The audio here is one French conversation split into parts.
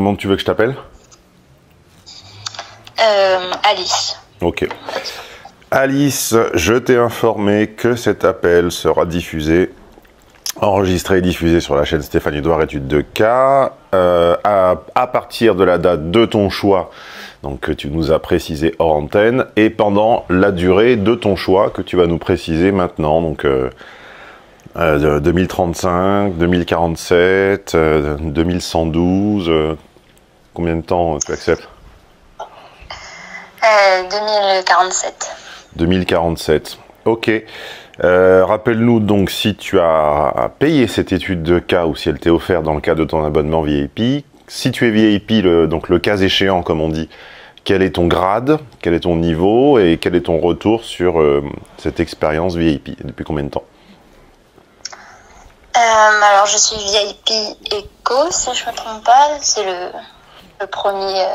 comment tu veux que je t'appelle? Alice. Ok. Alice, je t'ai informé que cet appel sera diffusé, enregistré et diffusé sur la chaîne Stéphane Edouard Études de cas à partir de la date de ton choix, donc que tu nous as précisé hors antenne, et pendant la durée de ton choix que tu vas nous préciser maintenant, donc 2035, 2047, 2112, combien de temps tu acceptes? 2047. 2047, ok. Rappelle-nous donc si tu as payé cette étude de cas ou si elle t'est offerte dans le cadre de ton abonnement VIP. Si tu es VIP, donc le cas échéant, comme on dit, quel est ton grade, quel est ton niveau et quel est ton retour sur cette expérience VIP? Depuis combien de temps? Alors, je suis VIP Eco, si je ne me trompe pas. C'est le premier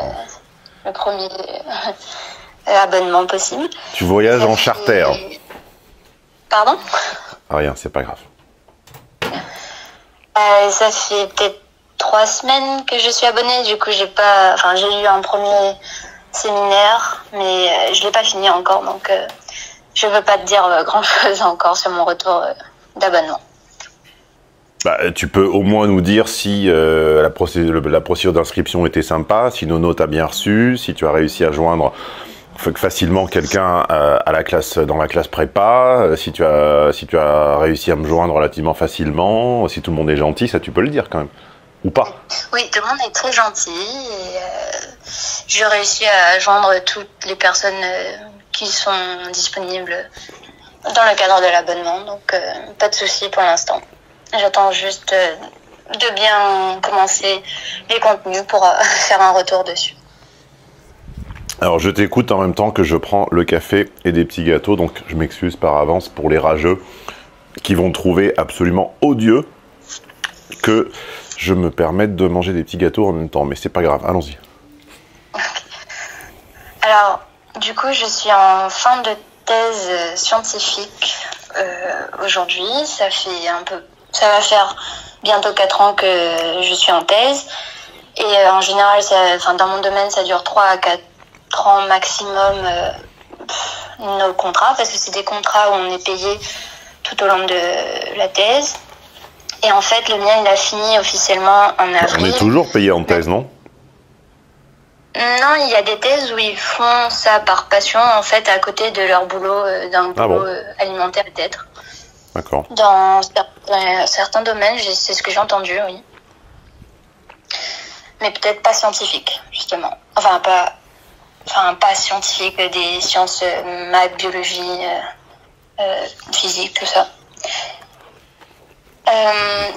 abonnement possible. Tu voyages en charter. Pardon? Ah, rien, c'est pas grave. Ça fait peut-être 3 semaines que je suis abonnée. Du coup, j'ai eu un premier séminaire, mais je l'ai pas fini encore, donc je veux pas te dire grand-chose encore sur mon retour d'abonnement. Bah, tu peux au moins nous dire si la procédure d'inscription était sympa, si nos notes a bien reçu, si tu as réussi à joindre facilement quelqu'un dans la classe prépa, si tu as réussi à me joindre relativement facilement, si tout le monde est gentil, ça tu peux le dire quand même, ou pas? Oui, tout le monde est très gentil et j'ai réussi à joindre toutes les personnes qui sont disponibles dans le cadre de l'abonnement, donc pas de souci pour l'instant. J'attends juste de bien commencer les contenus pour faire un retour dessus. Alors je t'écoute en même temps que je prends le café et des petits gâteaux, donc je m'excuse par avance pour les rageux qui vont trouver absolument odieux que je me permette de manger des petits gâteaux en même temps, mais c'est pas grave, allons-y. Alors, du coup, je suis en fin de thèse scientifique aujourd'hui. Ça va faire bientôt 4 ans que je suis en thèse. Et en général, dans mon domaine, ça dure 3 à 4 ans maximum nos contrats, parce que c'est des contrats où on est payé tout au long de la thèse. Et en fait, le mien, il a fini officiellement en avril. On est toujours payé en thèse, non? Non, il y a des thèses où ils font ça par passion, en fait, à côté de leur boulot, d'un boulot alimentaire peut-être. D'accord. Dans certains domaines, c'est ce que j'ai entendu, oui. Mais peut-être pas scientifique, justement. Enfin, pas scientifique, des sciences maths, biologie, physique, tout ça.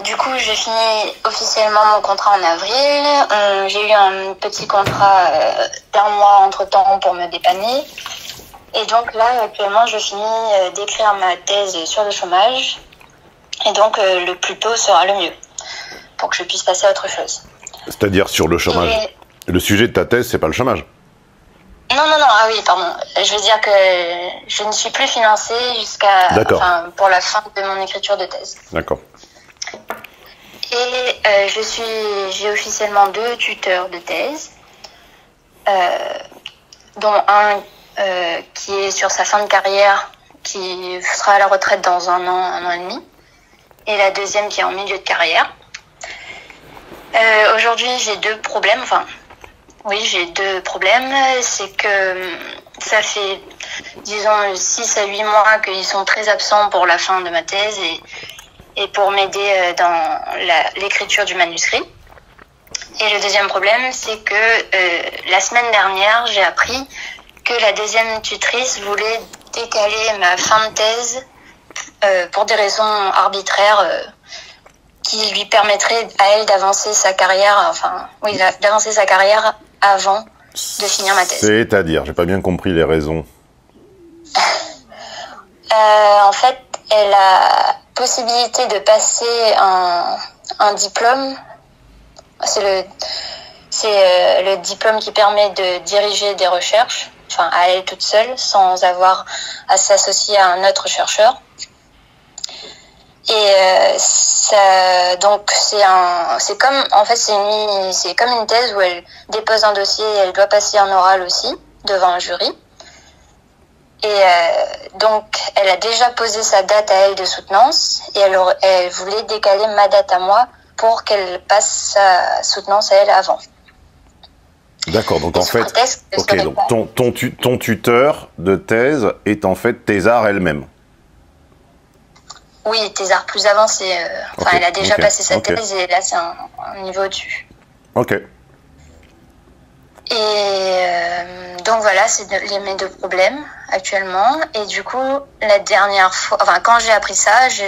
Du coup, j'ai fini officiellement mon contrat en avril. J'ai eu un petit contrat d'1 mois entre-temps pour me dépanner. Et donc là, actuellement, je finis d'écrire ma thèse sur le chômage. Et donc, le plus tôt sera le mieux, pour que je puisse passer à autre chose. C'est-à-dire sur le chômage. Le sujet de ta thèse, c'est pas le chômage. Non, ah oui, pardon. Je veux dire que je ne suis plus financée pour la fin de mon écriture de thèse. D'accord. Et j'ai officiellement 2 tuteurs de thèse, dont un qui est sur sa fin de carrière, qui sera à la retraite dans 1 an et demi, et la deuxième qui est en milieu de carrière. Aujourd'hui, j'ai 2 problèmes. J'ai 2 problèmes. C'est que ça fait, disons, 6 à 8 mois qu'ils sont très absents pour la fin de ma thèse et pour m'aider dans l'écriture du manuscrit. Et le deuxième problème, c'est que la semaine dernière, j'ai appris que la deuxième tutrice voulait décaler ma fin de thèse pour des raisons arbitraires qui lui permettraient à elle d'avancer sa carrière, d'avancer sa carrière avant de finir ma thèse. C'est-à-dire, j'ai pas bien compris les raisons. En fait, elle a possibilité de passer un diplôme. C'est le diplôme qui permet de diriger des recherches, à elle toute seule, sans avoir à s'associer à un autre chercheur. Donc c'est comme en fait c'est comme une thèse où elle dépose un dossier et elle doit passer un oral aussi devant un jury. Et donc elle a déjà posé sa date à elle de soutenance et elle voulait décaler ma date à moi pour qu'elle passe sa soutenance à elle avant. D'accord, donc en fait, donc ton tuteur de thèse est en fait Thésard elle-même. Oui, Thésard plus avancé. Elle a déjà passé sa thèse et là c'est un niveau au-dessus. Ok. Et donc voilà, c'est mes deux problèmes actuellement. Et du coup, la dernière fois, quand j'ai appris ça, je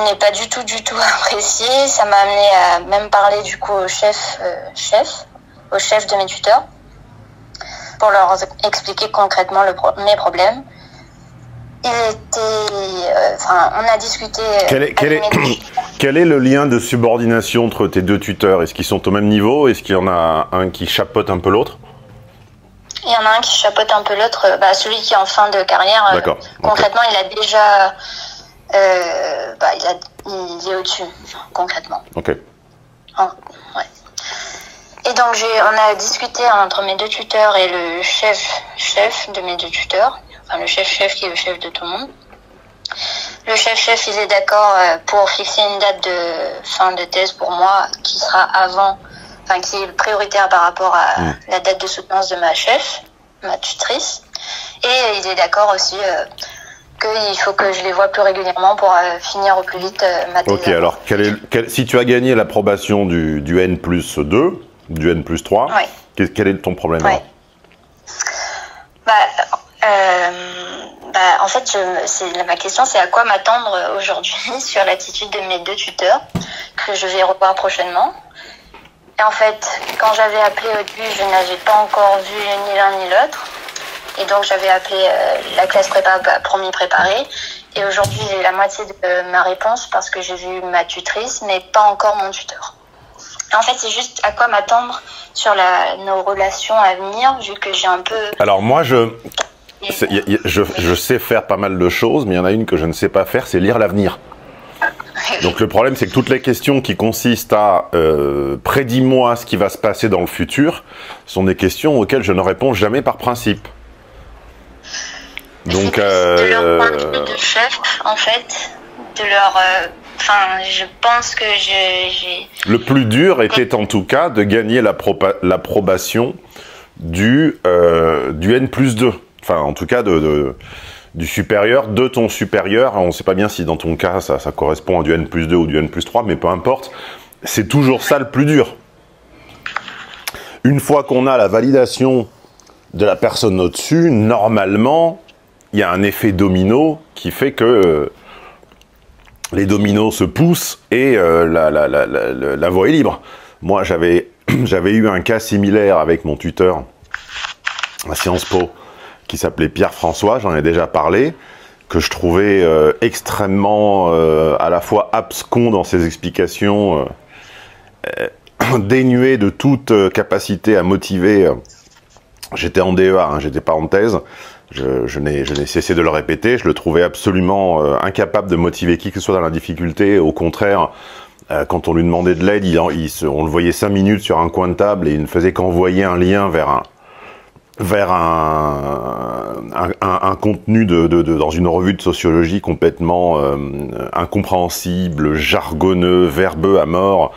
n'ai pas du tout apprécié. Ça m'a amené à même parler du coup au chef de mes tuteurs pour leur expliquer concrètement mes problèmes. On a discuté. Quel est le lien de subordination entre tes deux tuteurs? Est-ce qu'ils sont au même niveau? Est-ce qu'il y en a un qui chapeaute un peu l'autre? Il y en a un qui chapeaute un peu l'autre. Celui qui est en fin de carrière. D'accord. Concrètement, il a déjà. Il est au-dessus, concrètement. Ok. Ouais. Et donc on a discuté entre mes deux tuteurs et le chef de mes deux tuteurs. Le chef qui est le chef de tout le monde. Le chef, il est d'accord pour fixer une date de fin de thèse pour moi qui sera qui est prioritaire par rapport à la date de soutenance de ma tutrice. Et il est d'accord aussi qu'il faut que je les vois plus régulièrement pour finir au plus vite ma thèse. Ok, alors si tu as gagné l'approbation du N+2, du N+3, quel est ton problème alors? En fait, ma question, c'est à quoi m'attendre aujourd'hui sur l'attitude de mes deux tuteurs que je vais revoir prochainement. Et en fait, quand j'avais appelé au début, je n'avais pas encore vu ni l'un ni l'autre. Et donc, j'avais appelé la classe prépa promis préparée. Et aujourd'hui, j'ai la moitié de ma réponse parce que j'ai vu ma tutrice, mais pas encore mon tuteur. Et en fait, c'est juste à quoi m'attendre sur nos relations à venir, vu que j'ai un peu... Alors moi, je sais faire pas mal de choses, mais il y en a une que je ne sais pas faire, c'est lire l'avenir. Donc le problème, c'est que toutes les questions qui consistent à prédis-moi ce qui va se passer dans le futur sont des questions auxquelles je ne réponds jamais par principe. Donc de leur point de vue de chef, en fait, je pense que j'ai... Le plus dur était en tout cas de gagner l'approbation du N+2. Enfin, en tout cas, du supérieur, de ton supérieur. On ne sait pas bien si dans ton cas, ça correspond à du N+2 ou du N+3, mais peu importe. C'est toujours ça le plus dur. Une fois qu'on a la validation de la personne au-dessus, normalement, il y a un effet domino qui fait que les dominos se poussent et la voie est libre. Moi, j'avais eu un cas similaire avec mon tuteur à Sciences Po, qui s'appelait Pierre-François, j'en ai déjà parlé, que je trouvais extrêmement à la fois abscon dans ses explications, dénué de toute capacité à motiver. J'étais en DEA, hein, j'étais pas en thèse, je n'ai cessé de le répéter, je le trouvais absolument incapable de motiver qui que ce soit dans la difficulté. Au contraire, quand on lui demandait de l'aide, on le voyait 5 minutes sur un coin de table et il ne faisait qu'envoyer un lien vers un contenu dans une revue de sociologie complètement incompréhensible, jargonneux, verbeux à mort.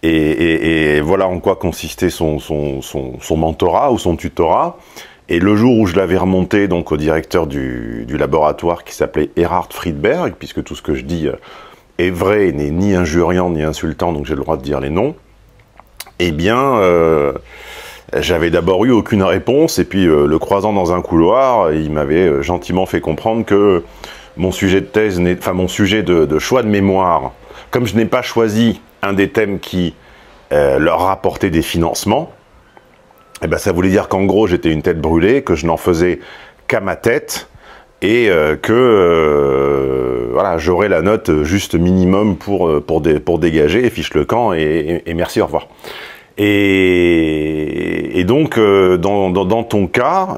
Et voilà en quoi consistait son mentorat ou son tutorat. Et le jour où je l'avais remonté donc au directeur du laboratoire qui s'appelait Erhard Friedberg, puisque tout ce que je dis est vrai et n'est ni injuriant ni insultant, donc j'ai le droit de dire les noms, eh bien... j'avais d'abord eu aucune réponse, et puis le croisant dans un couloir, il m'avait gentiment fait comprendre que mon sujet de thèse, mon sujet de choix de mémoire, comme je n'ai pas choisi un des thèmes qui leur rapportait des financements, eh ben ça voulait dire qu'en gros j'étais une tête brûlée, que je n'en faisais qu'à ma tête, et que voilà, j'aurais la note juste minimum pour dégager, et fiche le camp, et merci, au revoir. Et donc, dans ton cas,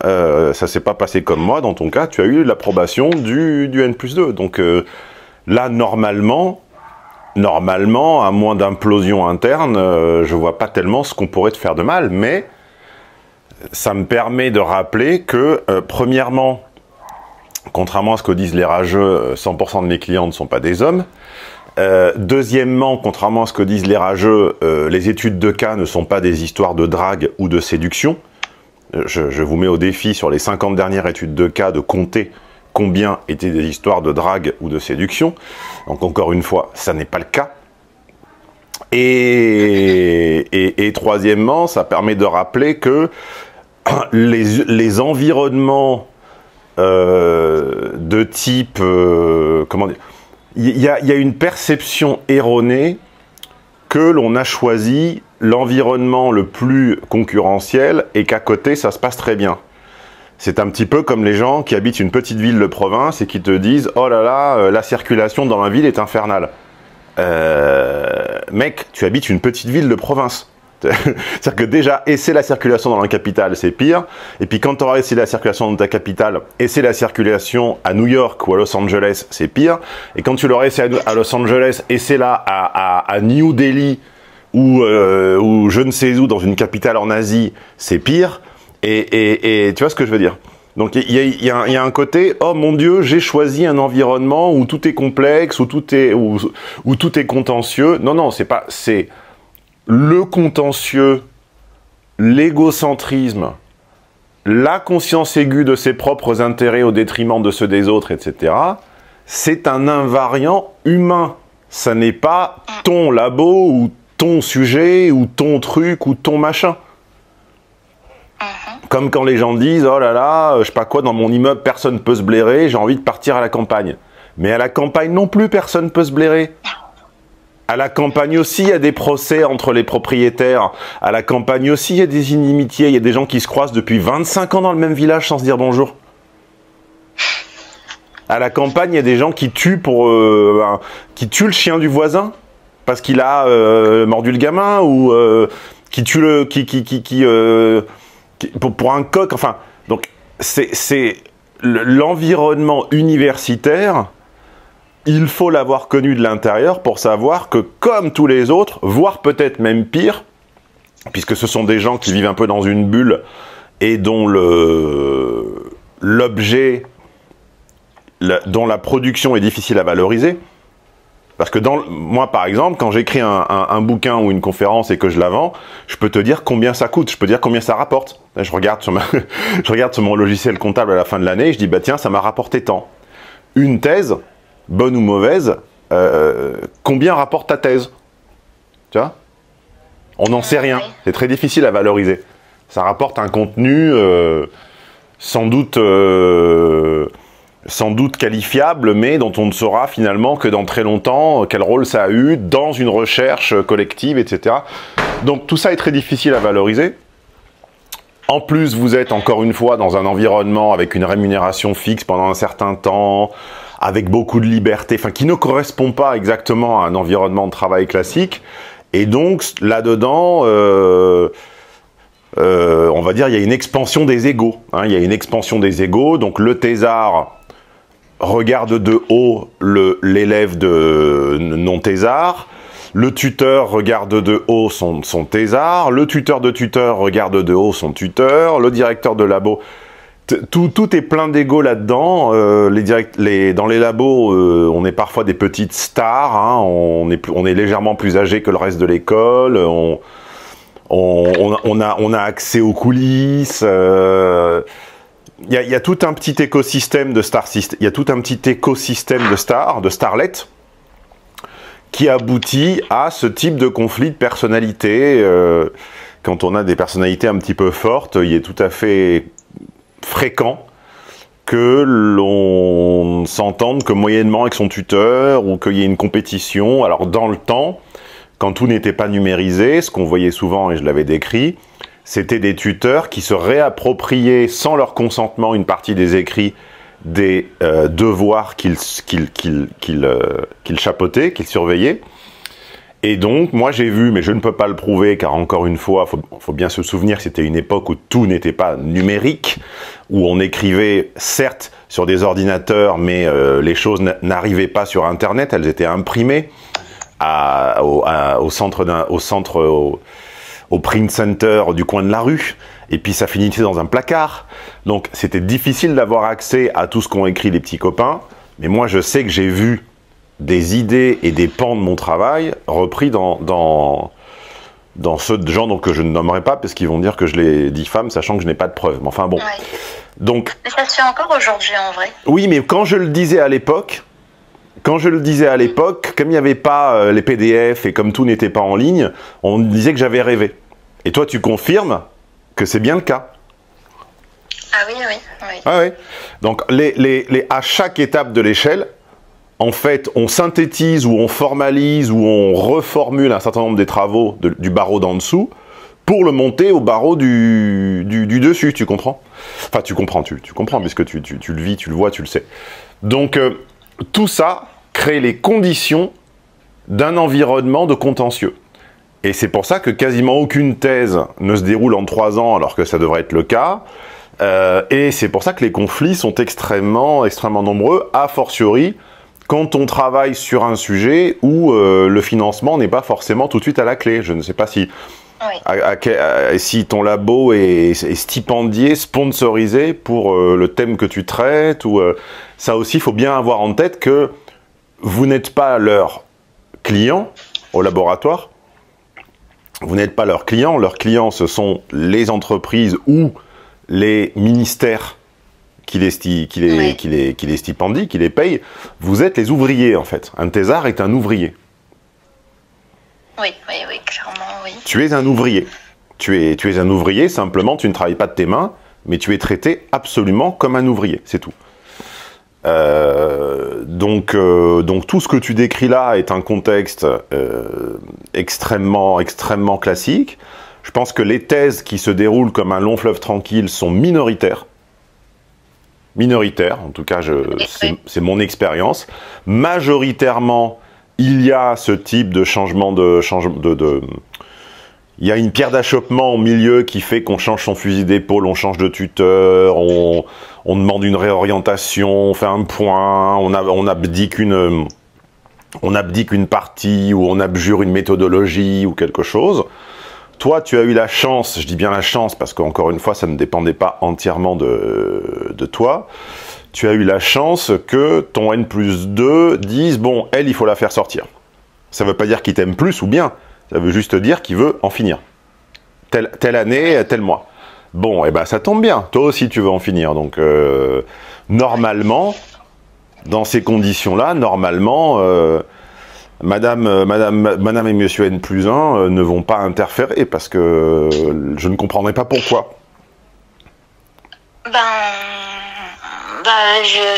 ça s'est pas passé comme moi. Dans ton cas, tu as eu l'approbation du N+2. Donc, Là, normalement, à moins d'implosion interne, je vois pas tellement ce qu'on pourrait te faire de mal, mais ça me permet de rappeler que, premièrement, contrairement à ce que disent les rageux, 100% de mes clients ne sont pas des hommes. Deuxièmement, contrairement à ce que disent les rageux, les études de cas ne sont pas des histoires de drague ou de séduction. Je vous mets au défi sur les 50 dernières études de cas de compter combien étaient des histoires de drague ou de séduction. Donc encore une fois, ça n'est pas le cas. Et troisièmement, ça permet de rappeler que les environnements de type... comment dire, il y a une perception erronée que l'on a choisi l'environnement le plus concurrentiel et qu'à côté, ça se passe très bien. C'est un petit peu comme les gens qui habitent une petite ville de province et qui te disent « Oh là là, la circulation dans ma ville est infernale. » Mec, tu habites une petite ville de province. C'est-à-dire que déjà, essayer la circulation dans la capitale, c'est pire. Et puis quand tu auras essayé la circulation dans ta capitale, essayer la circulation à New York ou à Los Angeles, c'est pire. Et quand tu l'auras essayé à Los Angeles, essaie-la à New Delhi ou je ne sais où, dans une capitale en Asie, c'est pire. Et tu vois ce que je veux dire? Donc il y a un côté, oh mon Dieu, j'ai choisi un environnement où tout est complexe, où tout est contentieux. Non, non, c'est pas... c'est le contentieux, l'égocentrisme, la conscience aiguë de ses propres intérêts au détriment de ceux des autres, etc., c'est un invariant humain. Ça n'est pas ton labo, ou ton sujet, ou ton truc, ou ton machin. Comme quand les gens disent, oh là là, je sais pas quoi, dans mon immeuble, personne ne peut se blairer, j'ai envie de partir à la campagne. Mais à la campagne non plus, personne ne peut se blairer. À la campagne aussi, il y a des procès entre les propriétaires. À la campagne aussi, il y a des inimitiés. Il y a des gens qui se croisent depuis 25 ans dans le même village sans se dire bonjour. À la campagne, il y a des gens qui tuent qui tuent le chien du voisin parce qu'il a mordu le gamin ou qui tue pour un coq. Enfin, donc c'est l'environnement universitaire. Il faut l'avoir connu de l'intérieur pour savoir que, comme tous les autres, voire peut-être même pire, puisque ce sont des gens qui vivent un peu dans une bulle et dont l'objet, dont la production est difficile à valoriser. Parce que moi, par exemple, quand j'écris un bouquin ou une conférence et que je la vends, je peux te dire combien ça coûte, je peux dire combien ça rapporte. Là, je regarde sur mon logiciel comptable à la fin de l'année et je dis, bah tiens, ça m'a rapporté tant. Une thèse, bonne ou mauvaise, combien rapporte ta thèse? Tu vois? On n'en sait rien. C'est très difficile à valoriser. Ça rapporte un contenu sans doute qualifiable, mais dont on ne saura finalement que dans très longtemps quel rôle ça a eu dans une recherche collective, etc. Donc tout ça est très difficile à valoriser. En plus, vous êtes encore une fois dans un environnement avec une rémunération fixe pendant un certain temps, avec beaucoup de liberté, enfin qui ne correspond pas exactement à un environnement de travail classique. Et donc, là-dedans, on va dire, il y a une expansion des égos. Hein, il y a une expansion des égos. Donc, le thésard regarde de haut l'élève de non-thésard. Le tuteur regarde de haut son thésard. Le tuteur de tuteur regarde de haut son tuteur. Le directeur de labo... Tout est plein d'ego là-dedans. Dans les labos, on est parfois des petites stars. Hein, on est légèrement plus âgé que le reste de l'école. On a accès aux coulisses. Il y a tout un petit écosystème de stars. Il y a tout un petit écosystème de stars, de starlets, qui aboutit à ce type de conflit de personnalité. Quand on a des personnalités un petit peu fortes, il est tout à fait fréquent que l'on s'entende que moyennement avec son tuteur ou qu'il y ait une compétition. Alors dans le temps, quand tout n'était pas numérisé, ce qu'on voyait souvent, et je l'avais décrit, c'était des tuteurs qui se réappropriaient sans leur consentement une partie des écrits des devoirs qu'ils chapeautaient, qu'ils surveillaient. Et donc, moi j'ai vu, mais je ne peux pas le prouver, car encore une fois, faut bien se souvenir que c'était une époque où tout n'était pas numérique, où on écrivait, certes, sur des ordinateurs, mais les choses n'arrivaient pas sur Internet, elles étaient imprimées au print center du coin de la rue, et puis ça finissait dans un placard. Donc c'était difficile d'avoir accès à tout ce qu'ont écrit les petits copains, mais moi je sais que j'ai vu des idées et des pans de mon travail repris dans ceux de gens donc, que je ne nommerai pas, parce qu'ils vont dire que je les diffame, sachant que je n'ai pas de preuves. Mais enfin bon. Ouais. Donc, mais ça se fait encore aujourd'hui en vrai. Oui, mais quand je le disais à l'époque, comme il n'y avait pas les PDF et comme tout n'était pas en ligne, on me disait que j'avais rêvé. Et toi, tu confirmes que c'est bien le cas. Ah oui, oui, oui. Ah oui. Donc, à chaque étape de l'échelle, en fait, on synthétise ou on formalise ou on reformule un certain nombre des travaux du barreau d'en dessous pour le monter au barreau du dessus, tu comprends? Enfin, tu comprends, puisque tu le vis, tu le vois, tu le sais. Donc, tout ça crée les conditions d'un environnement de contentieux. Et c'est pour ça que quasiment aucune thèse ne se déroule en 3 ans, alors que ça devrait être le cas. Et c'est pour ça que les conflits sont extrêmement nombreux, a fortiori, quand on travaille sur un sujet où le financement n'est pas forcément tout de suite à la clé. Je ne sais pas si, si ton labo est stipendié, sponsorisé pour le thème que tu traites. Ou, ça aussi, il faut bien avoir en tête que vous n'êtes pas leur client au laboratoire. Vous n'êtes pas leurs clients. Leurs clients, ce sont les entreprises ou les ministères qui les stipendient, qui les payent. Vous êtes les ouvriers, en fait. Un thésard est un ouvrier. Oui, clairement, oui. Tu es un ouvrier. Tu es un ouvrier, simplement, tu ne travailles pas de tes mains, mais tu es traité absolument comme un ouvrier, c'est tout. Donc tout ce que tu décris là est un contexte extrêmement classique. Je pense que les thèses qui se déroulent comme un long fleuve tranquille sont minoritaires. En tout cas, c'est mon expérience. Majoritairement, il y a ce type de changement il y a une pierre d'achoppement au milieu qui fait qu'on change son fusil d'épaule, on change de tuteur, on demande une réorientation, on fait un point, on abdique une partie, ou on abjure une méthodologie ou quelque chose. Toi, tu as eu la chance, je dis bien la chance, parce qu'encore une fois, ça ne dépendait pas entièrement de toi. Tu as eu la chance que ton N+2 dise, bon, elle, il faut la faire sortir. Ça ne veut pas dire qu'il t'aime plus ou bien, ça veut juste dire qu'il veut en finir. Telle année, tel mois. Bon, et ben ça tombe bien, toi aussi tu veux en finir. Donc, normalement, dans ces conditions-là, normalement... Madame et Monsieur N+1 ne vont pas interférer, parce que je ne comprendrai pas pourquoi.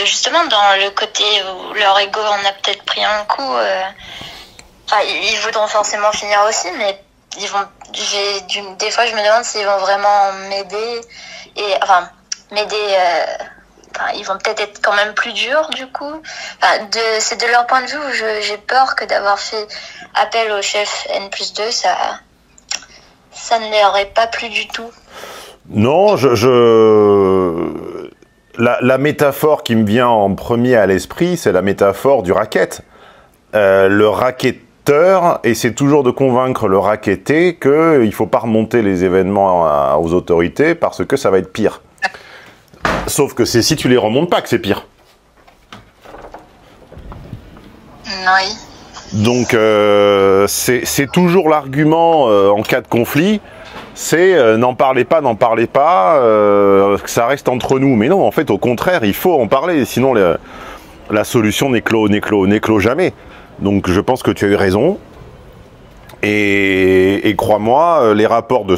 Justement, dans le côté où leur ego en a peut-être pris un coup, ils voudront forcément finir aussi, mais des fois je me demande s'ils vont vraiment m'aider, ils vont peut-être être quand même plus durs du coup. C'est de leur point de vue où j'ai peur que d'avoir fait appel au chef N+2, ça ne leur aurait pas plu du tout. Non, la métaphore qui me vient en premier à l'esprit, c'est la métaphore du racket. Le racketteur essaie toujours de convaincre le racketté qu'il ne faut pas remonter les événements aux autorités parce que ça va être pire. Sauf que c'est si tu les remontes pas que c'est pire. Oui. Donc c'est toujours l'argument en cas de conflit, c'est n'en parlez pas, que ça reste entre nous. Mais non, en fait, au contraire, il faut en parler, sinon la solution n'éclot jamais. Donc je pense que tu as eu raison. Et crois-moi, les rapports de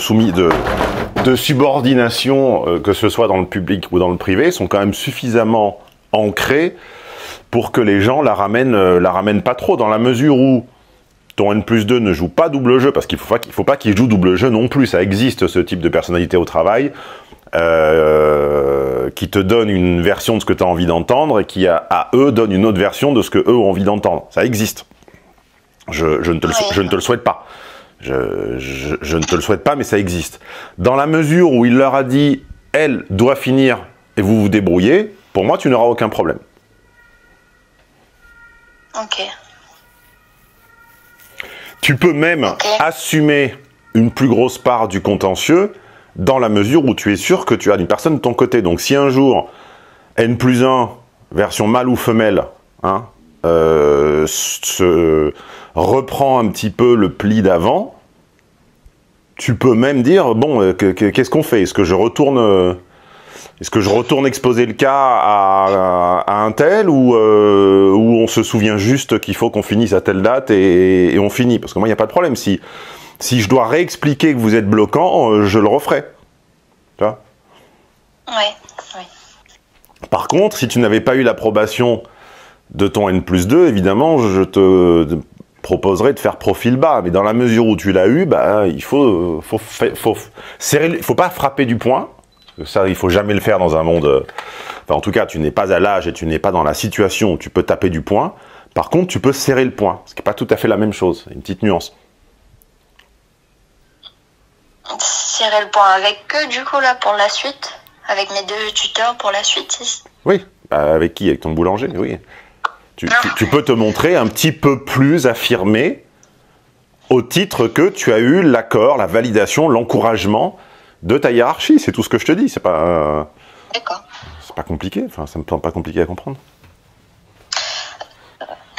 subordination, que ce soit dans le public ou dans le privé, sont quand même suffisamment ancrés pour que les gens la ramènent pas trop, dans la mesure où ton N+2 ne joue pas double jeu, parce qu'il faut pas qu'il joue double jeu non plus. Ça existe, ce type de personnalité au travail, qui te donne une version de ce que tu as envie d'entendre et qui, à eux, donne une autre version de ce que eux ont envie d'entendre. Ça existe. Je ne te le souhaite pas. Je ne te le souhaite pas, mais ça existe. Dans la mesure où il leur a dit, elle doit finir et vous vous débrouillez, pour moi, tu n'auras aucun problème. Ok. Tu peux même assumer une plus grosse part du contentieux dans la mesure où tu es sûr que tu as une personne de ton côté. Donc si un jour, N+1, version mâle ou femelle, hein, se reprend un petit peu le pli d'avant, tu peux même dire, bon, qu'est-ce qu'on fait? Est-ce que je retourne exposer le cas à un tel ou on se souvient juste qu'il faut qu'on finisse à telle date et on finit? Parce que moi, il n'y a pas de problème. Si je dois réexpliquer que vous êtes bloquant, je le referai. Tu vois? Oui. Par contre, si tu n'avais pas eu l'approbation de ton N+2, évidemment, je te proposerais de faire profil bas. Mais dans la mesure où tu l'as eu, bah, il faut pas frapper du poing. Ça, il faut jamais le faire dans un monde... Enfin, en tout cas, tu n'es pas à l'âge et tu n'es pas dans la situation où tu peux taper du poing. Par contre, tu peux serrer le poing, ce qui n'est pas tout à fait la même chose. Une petite nuance. Serrer le poing avec eux, du coup, là, pour la suite? Avec mes 2 tuteurs pour la suite? Oui. Avec qui? Avec ton boulanger, oui. Tu peux te montrer un petit peu plus affirmé au titre que tu as eu l'accord, la validation, l'encouragement de ta hiérarchie. C'est tout ce que je te dis. C'est pas... D'accord. C'est pas compliqué. Enfin, ça me semble pas compliqué à comprendre.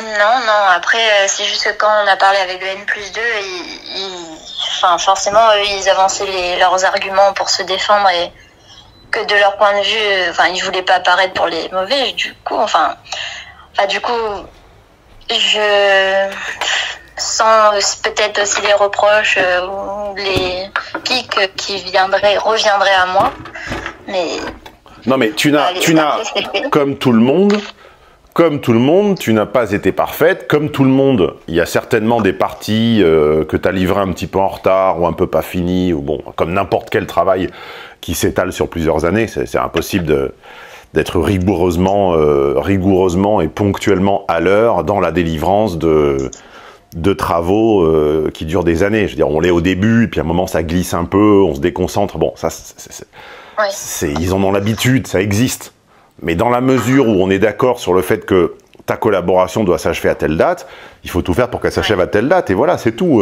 Non. Après, c'est juste que quand on a parlé avec le N+2, enfin, forcément, eux, ils avançaient leurs arguments pour se défendre et que de leur point de vue, enfin, ils voulaient pas apparaître pour les mauvais. Du coup, je sens peut-être aussi les reproches ou les pics qui reviendraient à moi. Mais non, mais tu n'as, comme tout le monde, tu n'as pas été parfaite. Comme tout le monde, il y a certainement des parties que tu as livrées un petit peu en retard ou un peu pas finies, ou bon, comme n'importe quel travail qui s'étale sur plusieurs années. C'est impossible d'être rigoureusement et ponctuellement à l'heure dans la délivrance de travaux qui durent des années. Je veux dire, on l'est au début, et puis à un moment ça glisse un peu, on se déconcentre. Bon, ça, ils en ont l'habitude, ça existe. Mais dans la mesure où on est d'accord sur le fait que ta collaboration doit s'achever à telle date, il faut tout faire pour qu'elle s'achève à telle date. Et voilà, c'est tout.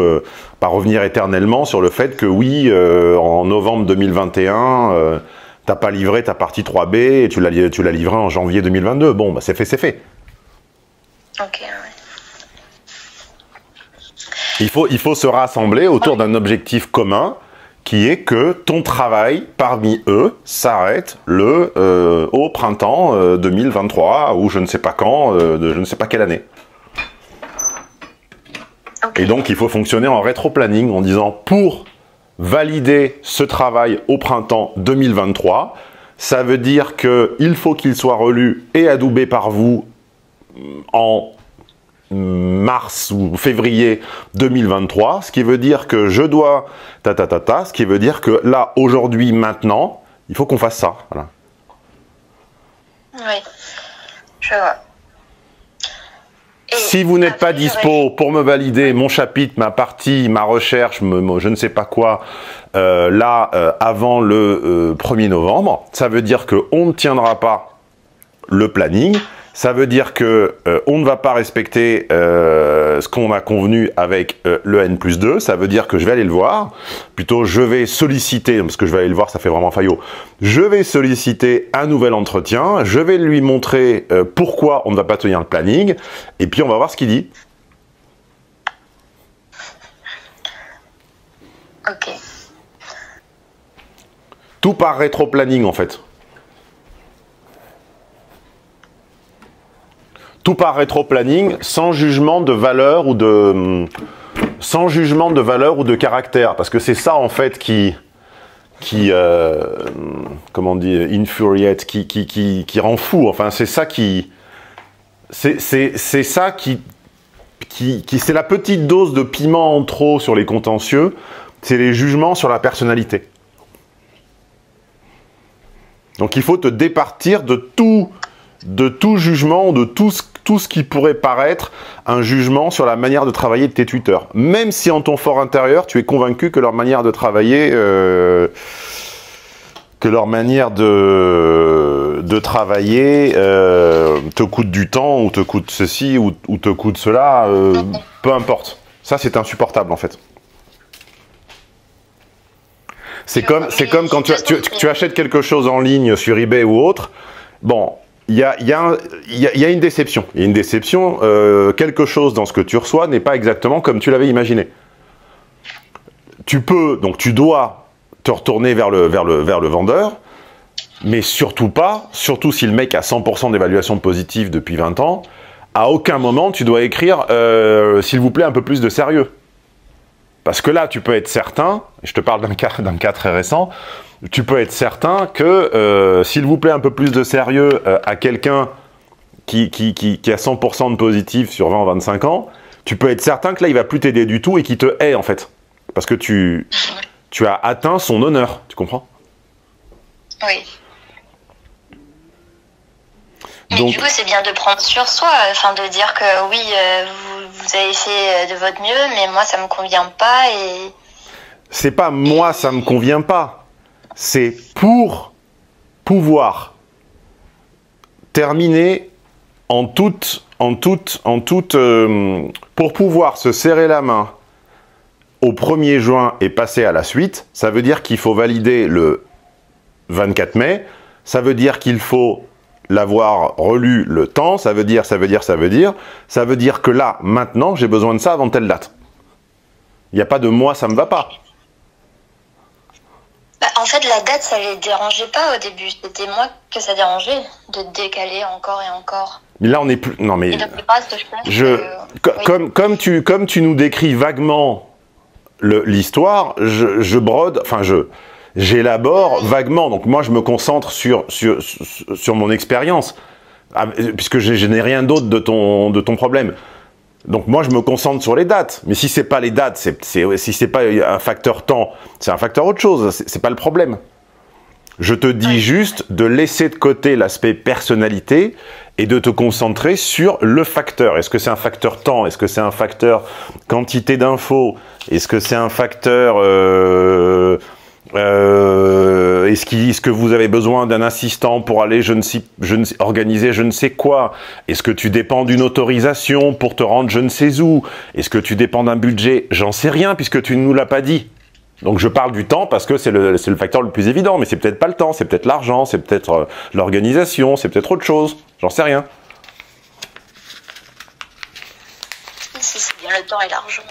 Pas revenir éternellement sur le fait que oui, en novembre 2021, t'as pas livré ta partie 3B et tu l'as livré en janvier 2022. Bon, bah c'est fait, c'est fait. Ok, ouais. Il faut se rassembler autour d'un objectif commun qui est que ton travail parmi eux s'arrête au printemps 2023 ou je ne sais pas quand, de je ne sais pas quelle année. Okay. Et donc il faut fonctionner en rétro-planning en disant pour valider ce travail au printemps 2023, ça veut dire qu'il faut qu'il soit relu et adoubé par vous en mars ou février 2023, ce qui veut dire que je dois ce qui veut dire que là, aujourd'hui, maintenant, il faut qu'on fasse ça. Voilà. Oui, je vois. Et si vous n'êtes pas dispo pour me valider mon chapitre, ma partie, ma recherche, je ne sais pas quoi, avant le 1er novembre, ça veut dire qu'on ne tiendra pas le planning. Ça veut dire que on ne va pas respecter ce qu'on a convenu avec le N+2. Ça veut dire que je vais aller le voir. Plutôt, je vais solliciter, parce que je vais aller le voir, ça fait vraiment faillot. Je vais solliciter un nouvel entretien. Je vais lui montrer pourquoi on ne va pas tenir le planning. Et puis, on va voir ce qu'il dit. Ok. Tout par rétro-planning, en fait. Tout par rétro-planning, sans jugement de valeur ou de caractère, parce que c'est ça en fait qui comment on dit, infuriate, qui rend fou. Enfin, c'est ça c'est la petite dose de piment en trop sur les contentieux, c'est les jugements sur la personnalité. Donc il faut te départir de tout jugement, de tout tout ce qui pourrait paraître un jugement sur la manière de travailler de tes tuteurs. Même si en ton fort intérieur, tu es convaincu que leur manière de travailler, te coûte du temps, ou te coûte ceci, ou te coûte cela, peu importe. Ça, c'est insupportable, en fait. C'est comme quand tu achètes quelque chose en ligne sur eBay ou autre. Bon, il y a une déception. Il y a une déception. Quelque chose dans ce que tu reçois n'est pas exactement comme tu l'avais imaginé. Tu dois te retourner vers le vendeur, mais surtout si le mec a 100% d'évaluation positive depuis 20 ans, à aucun moment tu dois écrire s'il vous plaît un peu plus de sérieux. Parce que là, tu peux être certain, je te parle d'un cas très récent, tu peux être certain que s'il vous plaît un peu plus de sérieux à quelqu'un qui a 100% de positif sur 20 ou 25 ans, tu peux être certain que là, il va plus t'aider du tout et qu'il te hait en fait. Parce que tu as atteint son honneur, tu comprends? Oui. Mais donc, du coup, c'est bien de prendre sur soi, enfin de dire que oui, vous avez fait de votre mieux, mais moi, ça me convient pas et... C'est pas moi, ça me convient pas. C'est pour pouvoir terminer pour pouvoir se serrer la main au 1er juin et passer à la suite, ça veut dire qu'il faut valider le 24 mai, ça veut dire qu'il faut l'avoir relu le temps, ça veut dire que là, maintenant, j'ai besoin de ça avant telle date. Il n'y a pas de moi, ça me va pas. Bah, en fait, la date, ça les dérangeait pas au début. C'était moi que ça dérangeait de décaler encore et encore. Mais là, on n'est plus... Non, mais... Et donc, comme tu nous décris vaguement l'histoire, je brode... Enfin, j'élabore vaguement. Donc, moi, je me concentre sur mon expérience, puisque je n'ai rien d'autre de ton problème. Donc, moi, je me concentre sur les dates. Mais si c'est pas les dates, si c'est pas un facteur temps, c'est un facteur autre chose. C'est pas le problème. Je te dis juste de laisser de côté l'aspect personnalité et de te concentrer sur le facteur. Est-ce que c'est un facteur temps? Est-ce que c'est un facteur quantité d'infos? Est-ce que c'est un facteur... Est-ce que vous avez besoin d'un assistant pour aller organiser je ne sais quoi? Est-ce que tu dépends d'une autorisation pour te rendre je ne sais où? Est-ce que tu dépends d'un budget? J'en sais rien puisque tu ne nous l'as pas dit. Donc je parle du temps parce que c'est le facteur le plus évident, mais c'est peut-être pas le temps, c'est peut-être l'argent, c'est peut-être l'organisation, c'est peut-être autre chose. J'en sais rien. Si c'est bien le temps et l'argent.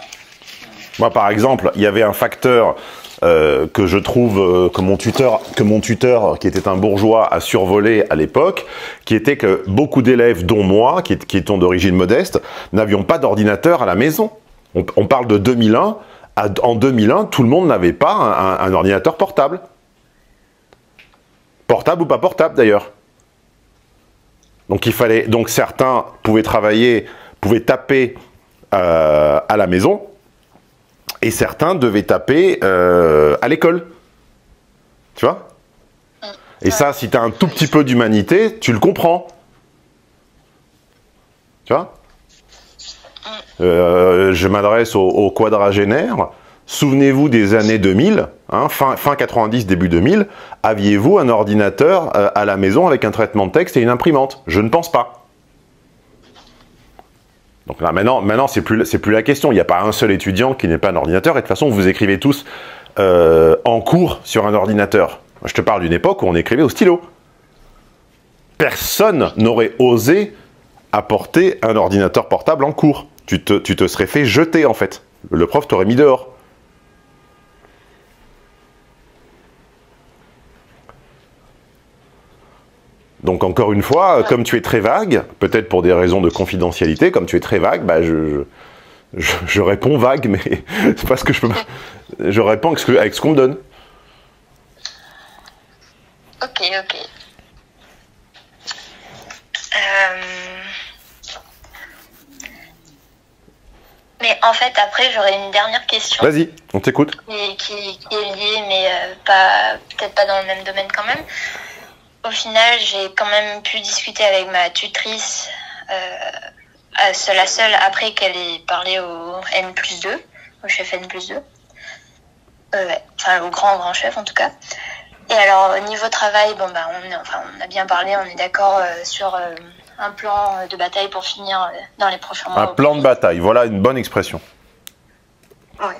Moi par exemple, il y avait un facteur... que je trouve que mon tuteur, qui était un bourgeois, a survolé à l'époque, qui était que beaucoup d'élèves, dont moi, qui étant d'origine modeste, n'avions pas d'ordinateur à la maison. On parle de 2001. En 2001, tout le monde n'avait pas un ordinateur portable. Portable ou pas portable, d'ailleurs. Donc certains pouvaient taper à la maison, et certains devaient taper à l'école. Tu vois? Et ça, si tu as un tout petit peu d'humanité, tu le comprends. Tu vois? Je m'adresse aux quadragénaires. Souvenez-vous des années 2000, hein, fin 90, début 2000. Aviez-vous un ordinateur à la maison avec un traitement de texte et une imprimante? Je ne pense pas. Donc là, maintenant c'est plus la question. Il n'y a pas un seul étudiant qui n'ait pas un ordinateur. Et de toute façon, vous écrivez tous en cours sur un ordinateur. Je te parle d'une époque où on écrivait au stylo. Personne n'aurait osé apporter un ordinateur portable en cours. Tu te serais fait jeter, en fait. Le prof t'aurait mis dehors. Donc encore une fois, comme tu es très vague, peut-être pour des raisons de confidentialité, comme tu es très vague, bah je réponds vague, mais c'est pas ce que je peux... Je réponds avec ce qu'on me donne. Ok. Mais en fait, après, j'aurais une dernière question. Vas-y, on t'écoute. Qui est liée, mais peut-être pas dans le même domaine quand même. Au final, j'ai quand même pu discuter avec ma tutrice la seule après qu'elle ait parlé au N+2, au chef N+2. Enfin, au grand chef en tout cas. Et alors, au niveau travail, bon, bah, on a bien parlé, on est d'accord sur un plan de bataille pour finir dans les prochains mois. Un plan de bataille, voilà une bonne expression. Ouais.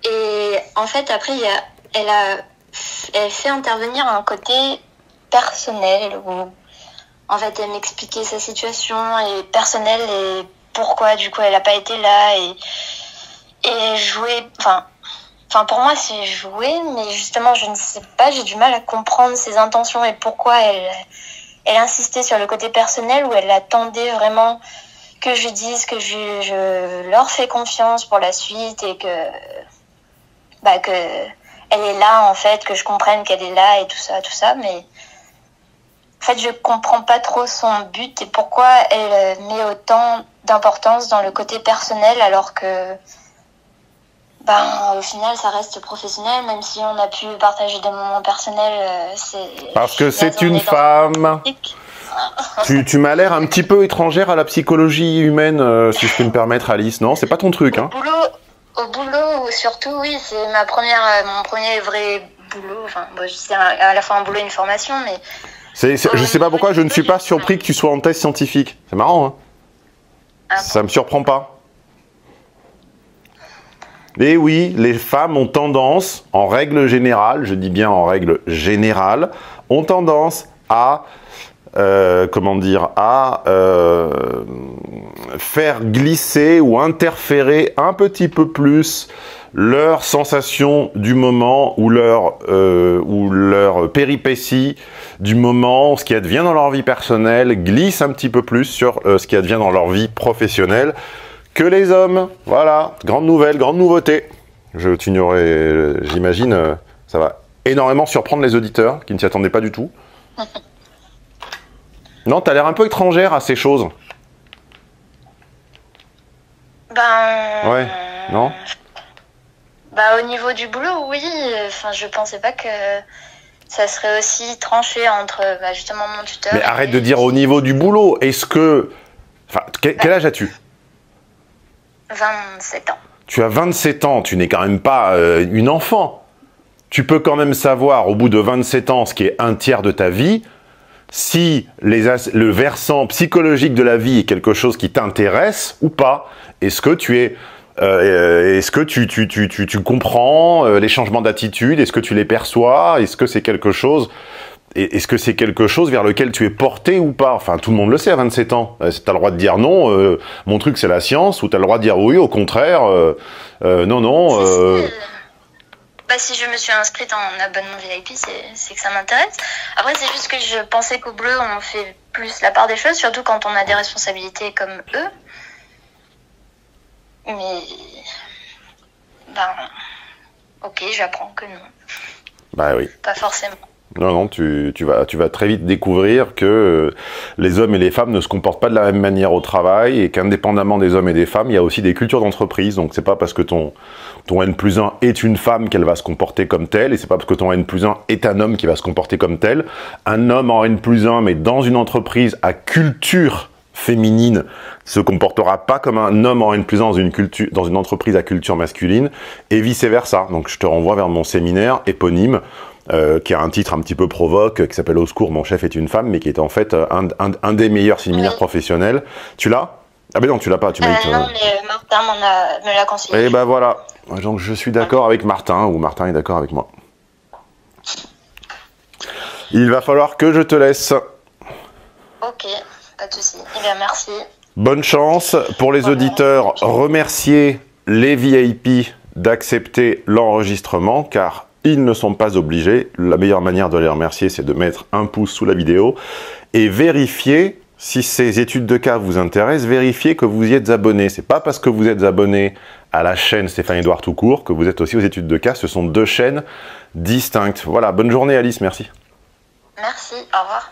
Et en fait, après, elle fait intervenir un côté personnel où, en fait, elle m'expliquait sa situation et personnelle et pourquoi, du coup, elle n'a pas été là et jouer. Enfin, pour moi, c'est jouer, mais justement, je ne sais pas, j'ai du mal à comprendre ses intentions et pourquoi elle insistait sur le côté personnel où elle attendait vraiment que je dise que je leur fais confiance pour la suite et que elle est là, en fait, que je comprenne qu'elle est là et tout ça, mais en fait, je comprends pas trop son but et pourquoi elle met autant d'importance dans le côté personnel alors que au final, ça reste professionnel, même si on a pu partager des moments personnels. Parce que c'est une femme. Tu m'as l'air un petit peu étrangère à la psychologie humaine, si je peux me permettre, Alice. Non, c'est pas ton truc, hein. Au boulot, surtout, oui, c'est mon premier vrai boulot. Enfin, c'est à la fois un boulot et une formation, mais... je sais pas pourquoi, je ne suis pas surpris que tu sois en thèse scientifique. C'est marrant, hein. Ah bon. Ça me surprend pas. Et oui, les femmes ont tendance, en règle générale, je dis bien en règle générale, ont tendance à, faire glisser ou interférer un petit peu plus leur sensation du moment ou leur péripétie du moment, ce qui advient dans leur vie personnelle, glisse un petit peu plus sur ce qui advient dans leur vie professionnelle que les hommes. Voilà, grande nouvelle, grande nouveauté. J'imagine, ça va énormément surprendre les auditeurs qui ne s'y attendaient pas du tout. Non, t'as l'air un peu étrangère à ces choses. Ouais, non? Au niveau du boulot, oui. Enfin, je pensais pas que ça serait aussi tranché entre justement mon tuteur. Mais arrête de dire au niveau du boulot. Est-ce que... Enfin, quel âge as-tu? 27 ans. Tu as 27 ans, tu n'es quand même pas une enfant. Tu peux quand même savoir, au bout de 27 ans, ce qui est un tiers de ta vie, si le versant psychologique de la vie est quelque chose qui t'intéresse ou pas. Est-ce que tu comprends les changements d'attitude? Est-ce que tu les perçois? Est-ce que c'est quelque chose... Est-ce que c'est quelque chose vers lequel tu es porté ou pas? Enfin, tout le monde le sait à 27 ans. Tu as le droit de dire non, mon truc c'est la science, ou tu as le droit de dire oui, au contraire, non. Si je me suis inscrite en abonnement VIP, c'est que ça m'intéresse. Après, c'est juste que je pensais qu'au bleu, on fait plus la part des choses, surtout quand on a des responsabilités comme eux. Mais... ok, j'apprends que non. Bah oui. Pas forcément. Non, tu vas très vite découvrir que les hommes et les femmes ne se comportent pas de la même manière au travail et qu'indépendamment des hommes et des femmes, il y a aussi des cultures d'entreprise. Donc c'est pas parce que ton N+1 est une femme qu'elle va se comporter comme telle, et c'est pas parce que ton N+1 est un homme qui va se comporter comme tel. Un homme en N+1, mais dans une entreprise à culture féminine, se comportera pas comme un homme en N+1 dans une entreprise à culture masculine, et vice-versa. Donc je te renvoie vers mon séminaire éponyme, qui a un titre un petit peu provoque, qui s'appelle « Au secours, mon chef est une femme », mais qui est en fait un des meilleurs séminaires professionnels. Tu l'as? Ah ben non, tu l'as pas, tu m'as dit... Non, mais Martin me l'a conseillé. Et ben voilà, donc je suis d'accord avec Martin, ou Martin est d'accord avec moi. Il va falloir que je te laisse. Ok, pas de souci. Eh bien, merci. Bonne chance. Pour les auditeurs, remerciez les VIP d'accepter l'enregistrement, car ils ne sont pas obligés. La meilleure manière de les remercier, c'est de mettre un pouce sous la vidéo et vérifier, si ces études de cas vous intéressent, vérifiez que vous y êtes abonné. C'est pas parce que vous êtes abonné à la chaîne Stéphane Edouard tout court que vous êtes aussi aux études de cas. Ce sont deux chaînes distinctes. Voilà, bonne journée Alice, merci. Merci, au revoir.